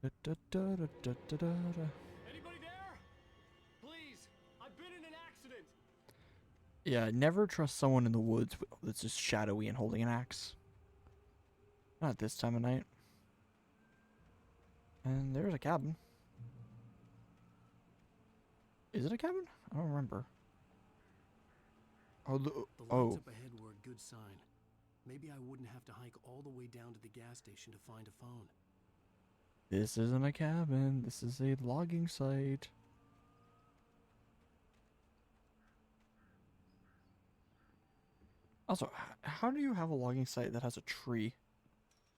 Anybody there? Please, I've been in an accident. Yeah, never trust someone in the woods that's just shadowy and holding an axe. Not at this time of night. And there's a cabin. Is it a cabin? I don't remember. Oh, The lights oh. up ahead were a good sign. Maybe I wouldn't have to hike all the way down to the gas station to find a phone. This isn't a cabin. This is a logging site. Also, how do you have a logging site that has a tree?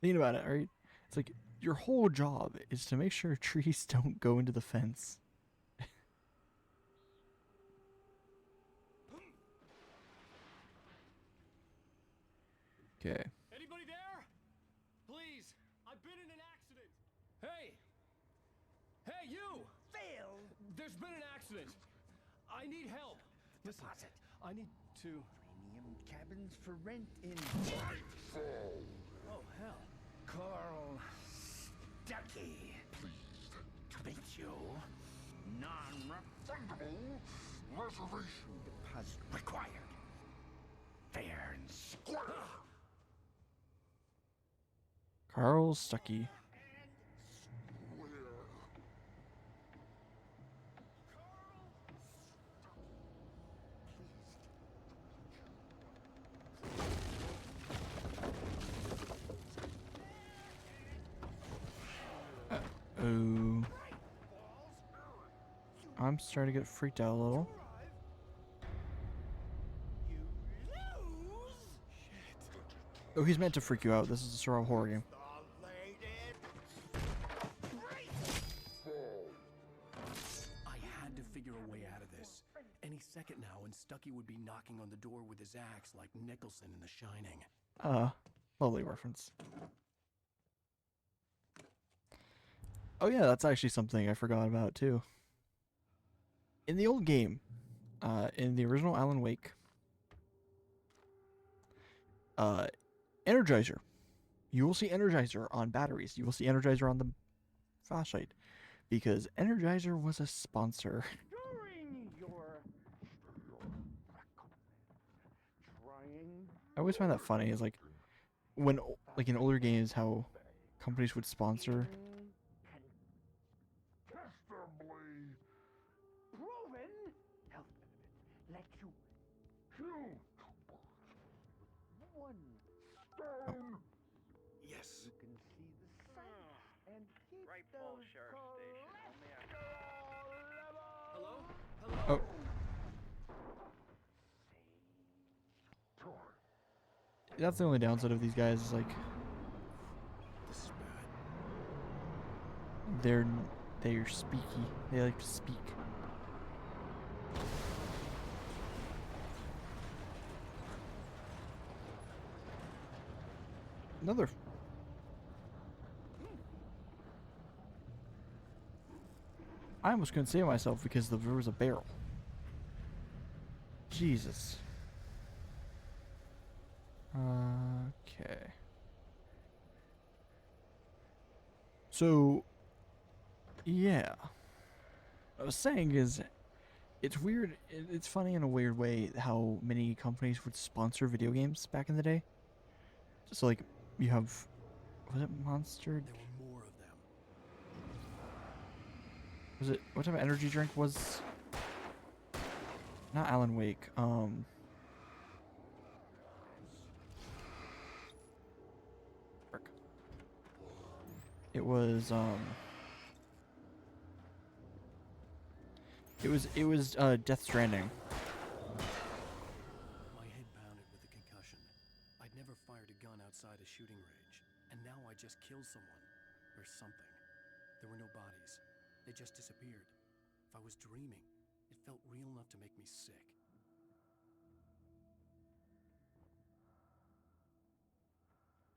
Think about it, right? It's like your whole job is to make sure trees don't go into the fence. Okay. Anybody there? Please, I've been in an accident. Hey! Hey, you! Phil! There's been an accident. I need help. Listen, Deposit. I need to... Premium cabins for rent in... Oh, hell. Carl Stuckey. Pleased to meet you. Non-refundable reservation deposit required. Fair and square. Carl Stuckey. Oh. I'm starting to get freaked out a little. Oh, he's meant to freak you out. This is a survival horror game. I had to figure a way out of this. Any second now, and Stuckey would be knocking on the door with his axe like Nicholson in The Shining. Lovely reference. Oh yeah, that's actually something I forgot about too. In the old game, in the original Alan Wake, Energizer. You will see Energizer on batteries. You will see Energizer on the flashlight. Because Energizer was a sponsor. During your trying. I always find that funny. Is like when like in older games how companies would sponsor. Contestably proven health benefits let you kill one stone. Yes. You can see the sight and keep Right Falls those Sheriff Station. Only Hello? Oh, that's the only downside of these guys. Is like This is bad. they're speaky. They like to speak. Another. I almost couldn't save myself because there was a barrel. Jesus. Okay. So, yeah. What I was saying is, it's weird. It's funny in a weird way how many companies would sponsor video games back in the day. So, like, you have. Was it Monster? There were more of them. Was it. What type of energy drink was. Not Alan Wake. Frick. It was, Death Stranding. My head pounded with a concussion. I'd never fired a gun outside a shooting range, and now I just killed someone. Or something. There were no bodies. They just disappeared. If I was dreaming, it felt real enough to make me sick.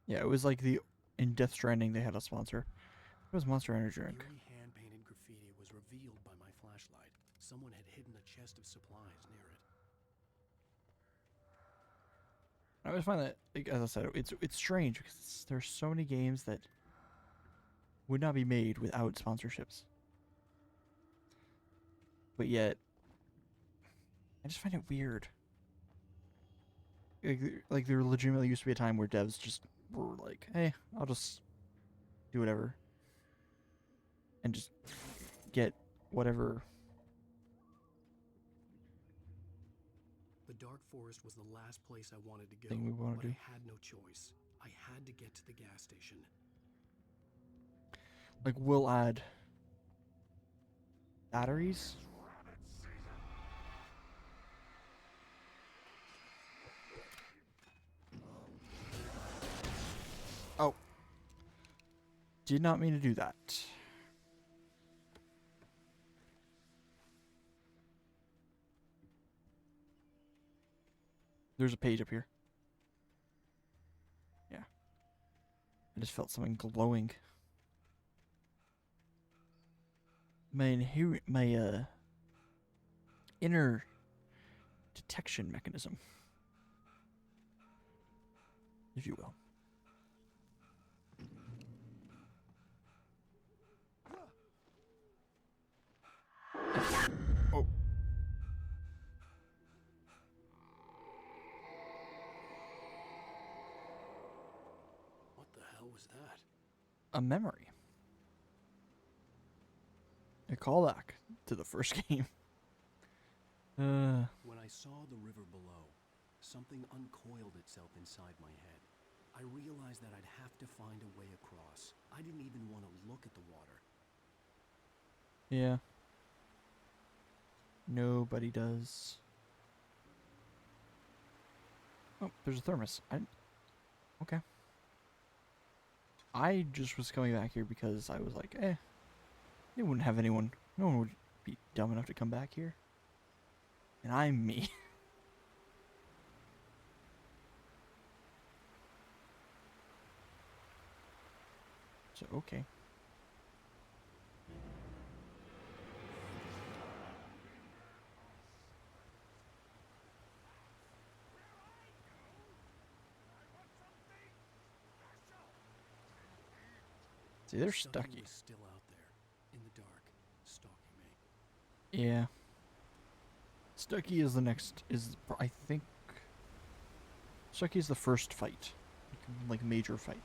Yeah, it was like in Death Stranding they had a sponsor. It was Monster Energy Drink. Eerie hand-painted graffiti was revealed by my flashlight. Someone had hidden a chest of supplies near it. I always find that, like, as I said, it's strange because there's so many games that would not be made without sponsorships. But yet, I just find it weird. Like there legitimately used to be a time where devs just were like, hey, I'll just do whatever. And just get whatever. The Dark Forest was the last place I wanted to go, Thing we wanna but do. I had no choice. I had to get to the gas station. Like, we'll add batteries. Oh. Did not mean to do that. There's a page up here. Yeah. I just felt something glowing. My inner detection mechanism, if you will. Oh. What the hell was that? A memory. A callback to the first game. When I saw the river below, something uncoiled itself inside my head. I realized that I'd have to find a way across. I didn't even want to look at the water. Yeah. Nobody does. Oh, there's a thermos. Okay. I just was coming back here because I was like, they wouldn't have anyone. No one would be dumb enough to come back here. And I'm me. So, okay. See, they're Stucky stucky. was still out there, in the dark, stalking me. Yeah. Stucky is the next, I think, Stucky is the first fight. Like, major fight.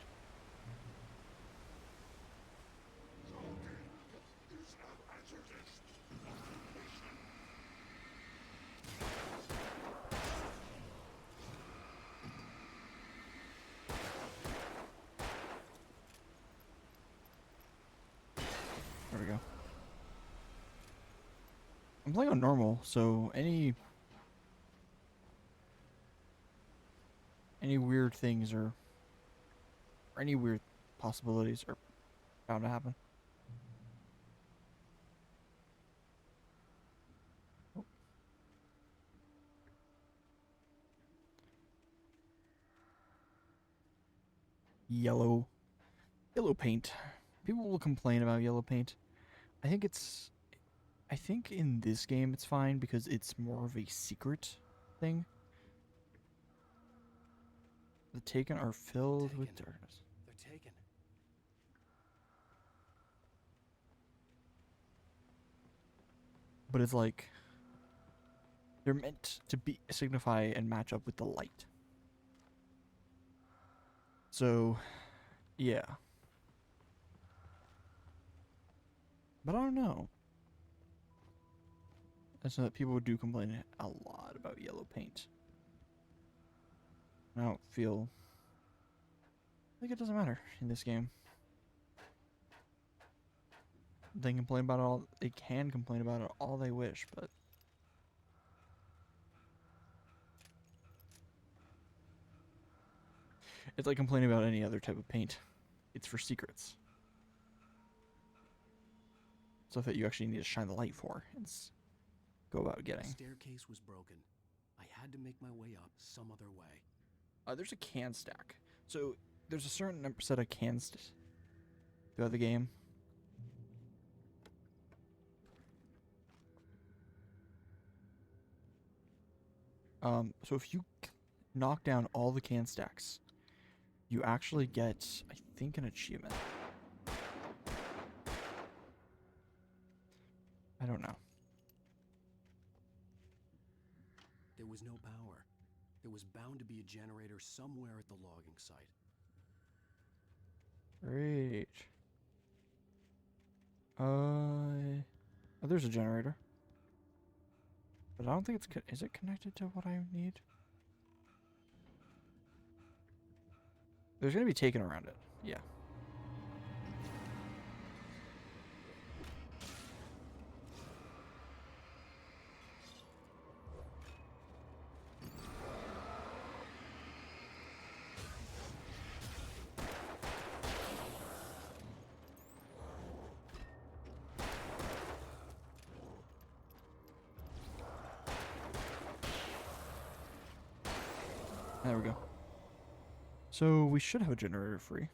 There we go. I'm playing on normal, so any weird things or any weird possibilities are bound to happen. Oh. Yellow paint. People will complain about yellow paint. I think in this game it's fine because it's more of a secret thing. The Taken are filled with darkness. They're taken. But it's like they're meant to signify and match up with the light. So, yeah. But I don't know. I know that people do complain a lot about yellow paint. I don't feel like it doesn't matter in this game. They can complain about it all they wish, but it's like complaining about any other type of paint. It's for secrets. Stuff that you actually need to shine the light for and go about The getting. staircase was broken. I had to make my way up some other way. There's a can stack. So there's a certain set of cans throughout the game. So if you knock down all the can stacks, you actually get, I think, an achievement. don't know. There was no power. There was bound to be a generator somewhere at the logging site. Great. Oh, there's a generator. But I don't think it's... Is it connected to what I need? There's gonna be taken around it. Yeah. There we go. So we should have a generator free.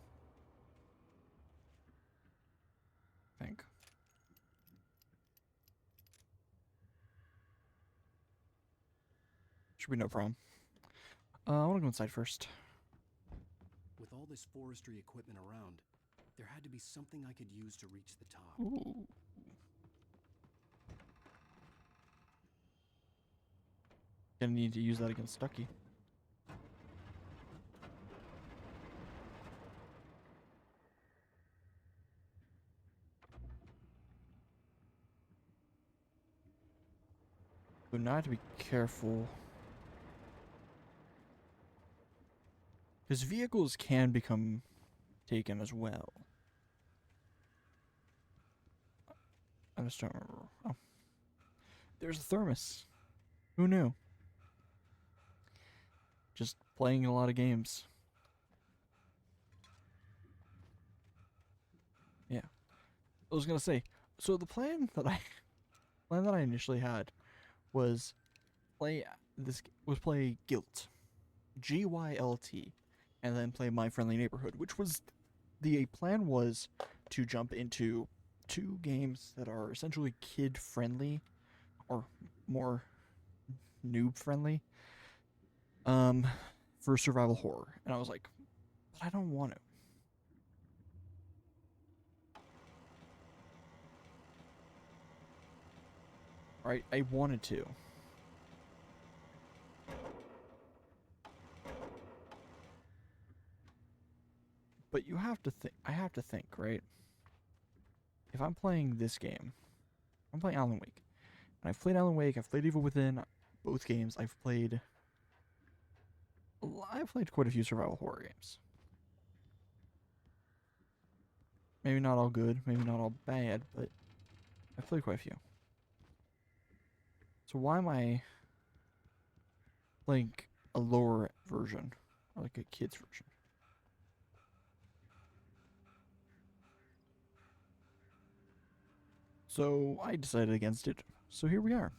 I think. Should be no problem. I want to go inside first. With all this forestry equipment around, there had to be something I could use to reach the top. Ooh. Gonna need to use that against Stucky. So now I have to be careful. Because vehicles can become taken as well. I just don't remember. Oh. There's a thermos. Who knew? Just playing a lot of games. Yeah. I was gonna say, so the plan that I initially had was play Gylt. GYLT. And then play My Friendly Neighborhood, which was the plan was to jump into 2 games that are essentially kid friendly or more noob friendly for survival horror. And I was like, but I don't want to. Right? I wanted to. But you have to think, I have to think, right? If I'm playing this game, I'm playing Alan Wake. And I've played Alan Wake, I've played Evil Within, both games. I've played quite a few survival horror games. Maybe not all good, maybe not all bad, but I've played quite a few. So why am I playing a lower version, or like a kid's version? So I decided against it. So here we are.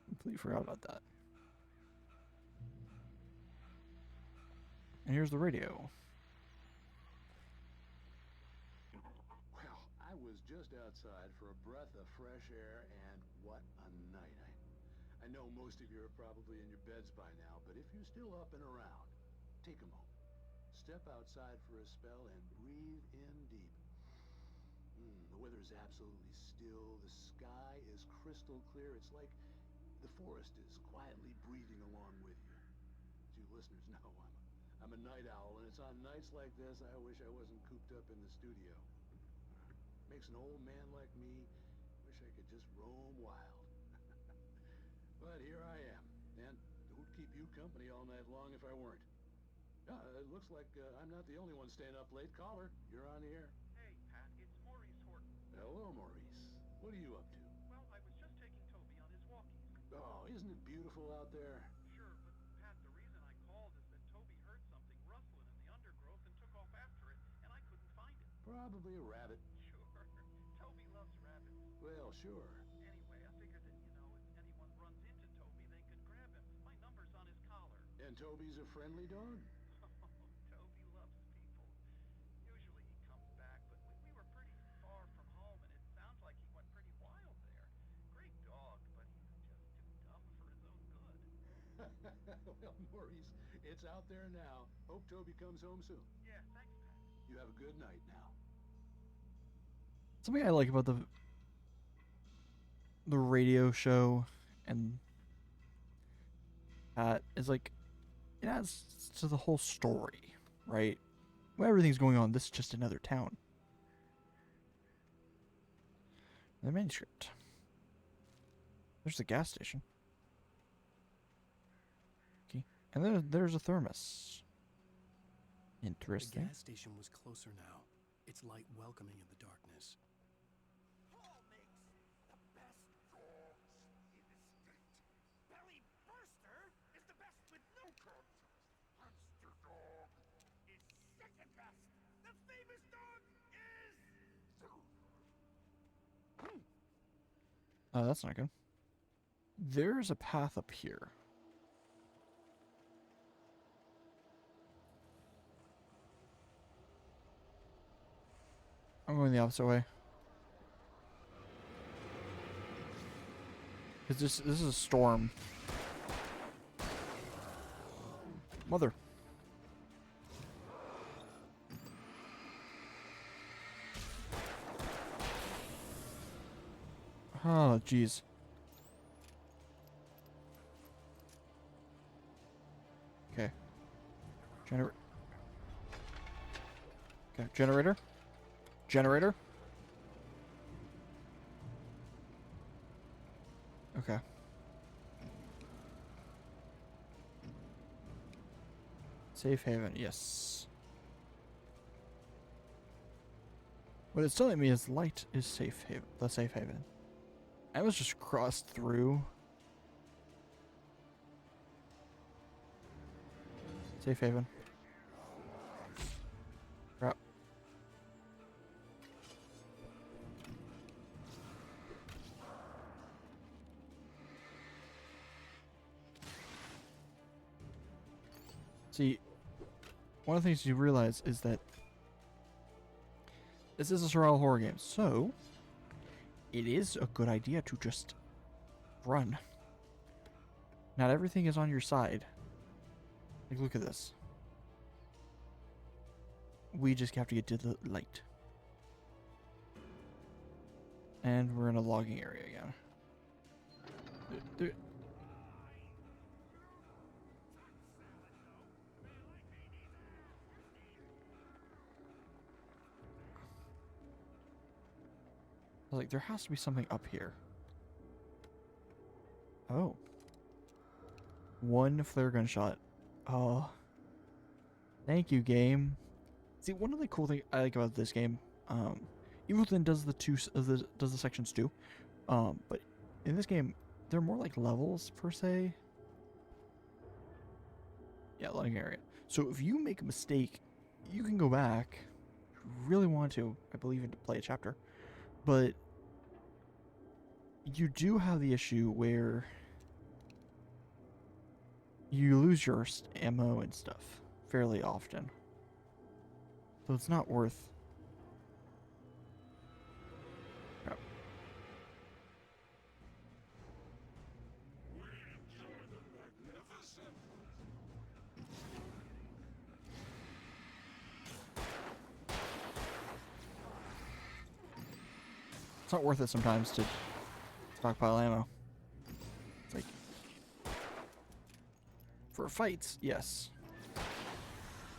Completely forgot about that. And here's the radio. Well, I was just outside for a breath of fresh air, and what a night. I know most of you are probably in your beds by now, but if you're still up and around, take a moment. Step outside for a spell and breathe in deep. The weather's absolutely still. The sky is crystal clear. It's like the forest is quietly breathing along with you. As you listeners know, I'm a night owl, and it's on nights like this I wish I wasn't cooped up in the studio. Makes an old man like me wish I could just roam wild. But here I am, and who'd keep you company all night long if I weren't? It looks like I'm not the only one staying up late. Caller, you're on the air. Hey, Pat, it's Maurice Horton. Hello, Maurice. What are you up to? Well, I was just taking Toby on his walkies. Oh, isn't it beautiful out there? Sure, but Pat, the reason I called is that Toby heard something rustling in the undergrowth and took off after it, and I couldn't find it. Probably a rabbit. Sure. Toby loves rabbits. Well, sure. Anyway, I figured that, if anyone runs into Toby, they could grab him. My number's on his collar. And Toby's a friendly dog? Toby loves people. Usually he comes back, but we were pretty far from home, and it sounds like he went pretty wild there. Great dog, but he was just too dumb for his own good. Well, Maurice, it's out there now. Hope Toby comes home soon. Yeah, thanks, Pat. You have a good night now. Something I like about the radio show, and is like, it adds to the whole story, right? When everything's going on, this is just another town. The manuscript. There's the gas station. Okay, and there's a thermos. Interesting. The gas station was closer now. Its light welcoming in the darkness. Paul makes the best dogs in the state. Belly Burster is the best with no contest. Hamster dog is second best. The famous dog is third. Oh, that's not good. There's a path up here. I'm going the opposite way. Because this is a storm. Mother. Oh, jeez. Okay. Okay, generator. Generator. Okay. Safe haven, yes. What it's telling me is light is safe haven. The safe haven. I was just crossed through. Safe haven. Crap. See, one of the things you realize is that this is a survival horror game, so it is a good idea to just run. Not everything is on your side. Like, look at this. We just have to get to the light. And we're in a logging area again. I was like, there has to be something up here. Oh. One flare gunshot. Oh. Thank you, game. See, one of the cool things I like about this game, Evil Within does the sections too, but in this game, they're more like levels per se. Yeah, loading area. So if you make a mistake, you can go back. If you really want to, I believe, to play a chapter, but you do have the issue where you lose your ammo and stuff fairly often. So it's not worth. Crap. It's not worth it sometimes to stockpile ammo. It's like, for fights, yes.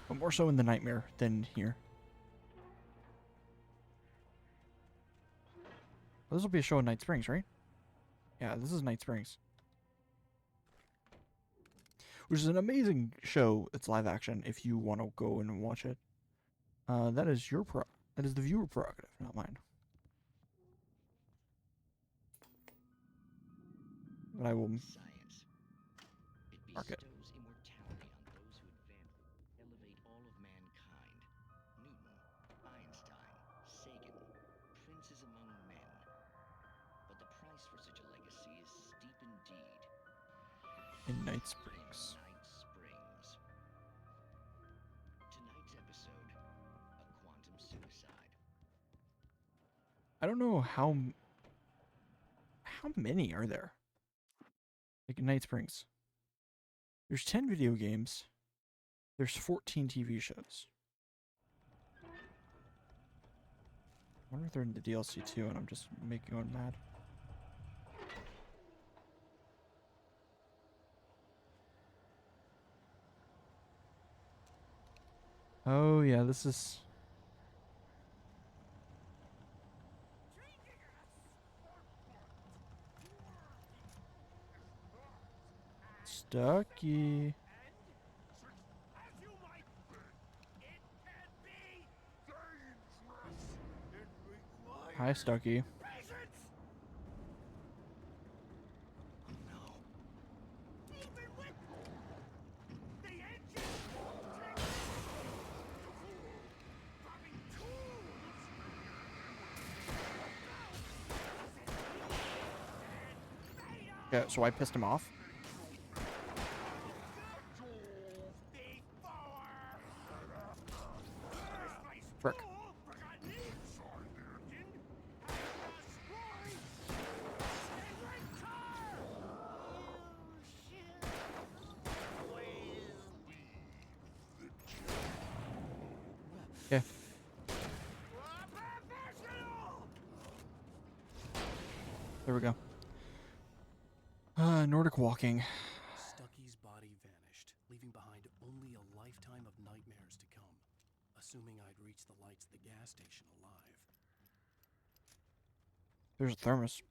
But more so in the nightmare than here. Well, this will be a show in Night Springs, right? Yeah, this is Night Springs. Which is an amazing show. It's live action if you want to go and watch it. That is the viewer prerogative, not mine. But I will Science. It mark it. bestows immortality on those who elevate all of mankind. Newton, Einstein, Sagan, princes among men. But the price for such a legacy is steep indeed. In Night Springs. Night Springs. Tonight's episode, a quantum suicide. I don't know how many are there? Like in Night Springs. There's 10 video games. There's 14 TV shows. I wonder if they're in the DLC too, and I'm just making one mad. Oh yeah, this is Stucky. As you might think, it can be dangerous. It requires Hi, Stucky. patience. Oh no. Even with the engine dropping tools. Yeah, so I pissed him off. Frick. Okay. There we go. Nordic walking. Stucky's body vanished, leaving behind only a lifetime of nightmares to come. Assuming I'd reach the lights of the gas station alive. There's a thermos.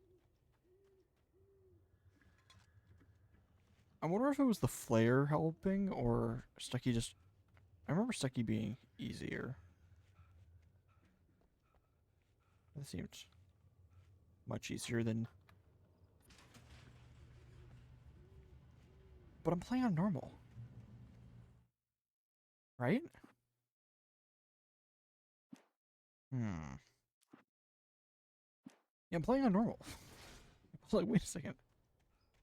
I wonder if it was the flare helping or Stucky just... I remember Stucky being easier. That seemed much easier than... But I'm playing on normal. Right? Hmm. Yeah, I'm playing on normal. I was like, wait a second.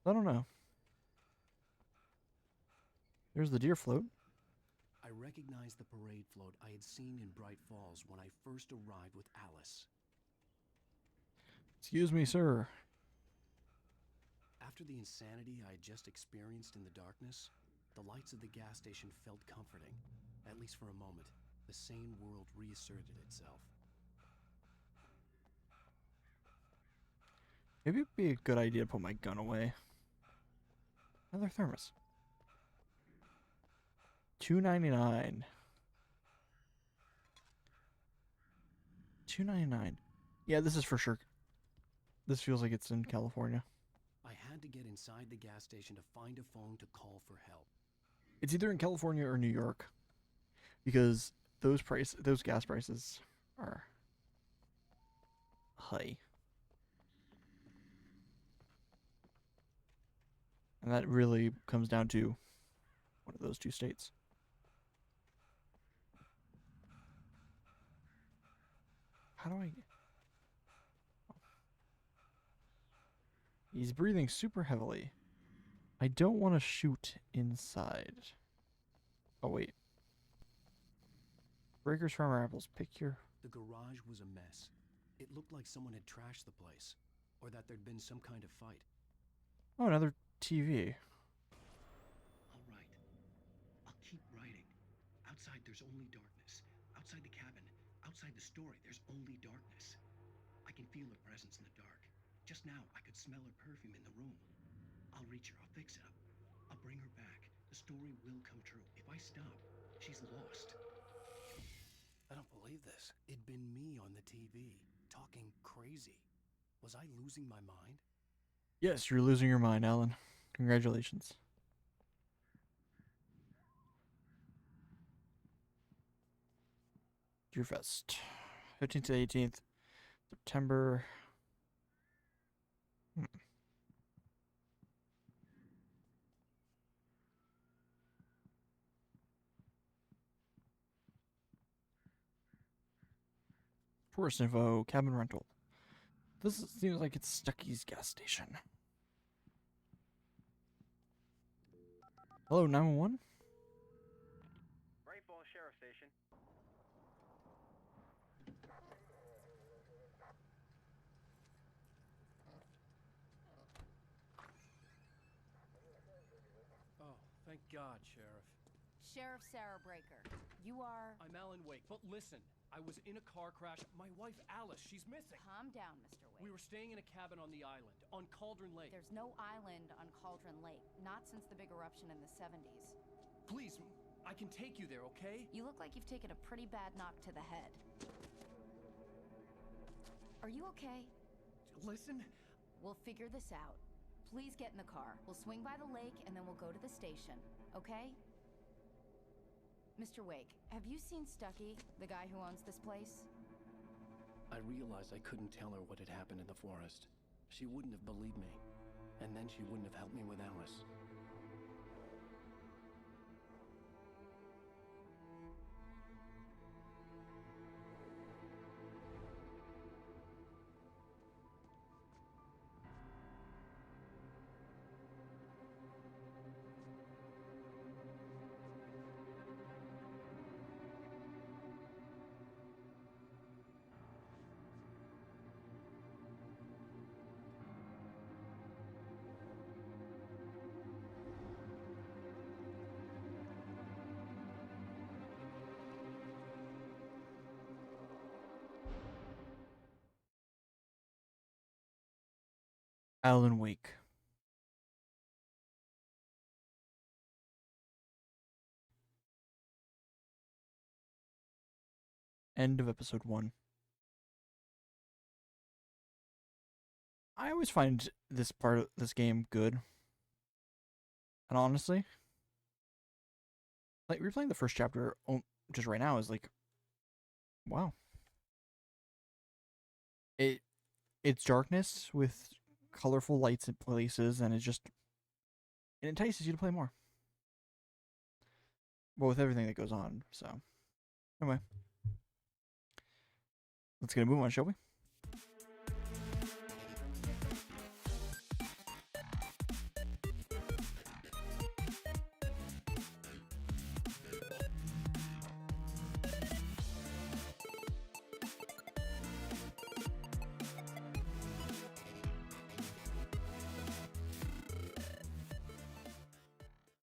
I don't know. There's the deer float. I recognized the parade float I had seen in Bright Falls when I first arrived with Alice. Excuse me, sir. After the insanity I had just experienced in the darkness, the lights of the gas station felt comforting. At least for a moment, the sane world reasserted itself. Maybe it'd be a good idea to put my gun away. Another thermos. $2.99. $2.99. Yeah, this is for sure. This feels like it's in California. I had to get inside the gas station to find a phone to call for help. It's either in California or New York, because those gas prices are high, and that really comes down to one of those two states. How do I? He's breathing super heavily. I don't want to shoot inside. Oh wait. Breakers, Farmer Apples, pick your... The garage was a mess. It looked like someone had trashed the place, or that there'd been some kind of fight. Oh, another TV. All right. I'll keep writing. Outside, there's only darkness. Outside the cabin, outside the story, there's only darkness. I can feel her presence in the dark. Just now, I could smell her perfume in the room. I'll reach her. I'll fix it up. I'll bring her back. The story will come true. If I stop, she's lost. I don't believe this. It'd been me on the TV, talking crazy. Was I losing my mind? Yes, you're losing your mind, Alan. Congratulations. Deerfest. 15th to 18th. September. Tourist info, cabin rental. Seems like it's Stucky's gas station. Hello, 911? Bright Falls Sheriff Station. Oh, thank God, Sheriff. Sheriff Sarah Breaker, you are... I'm Alan Wake, but listen, I was in a car crash. My wife Alice, she's missing. Calm down, Mr. Wake. We were staying in a cabin on the island, on Cauldron Lake. There's no island on Cauldron Lake, not since the big eruption in the 70s. Please, I can take you there, okay? You look like you've taken a pretty bad knock to the head. Are you okay? Listen, We'll figure this out. Please get in the car. We'll swing by the lake and then we'll go to the station, okay? Mr. Wake, have you seen Stucky, the guy who owns this place? I realized I couldn't tell her what had happened in the forest. She wouldn't have believed me. And then she wouldn't have helped me with Alice. Alan Wake. End of episode 1. I always find this part of this game good. And honestly, like replaying the first chapter just right now is like, wow. It's darkness with colorful lights in places, and it entices you to play more. Well, with everything that goes on, so anyway. Let's get a move on, shall we?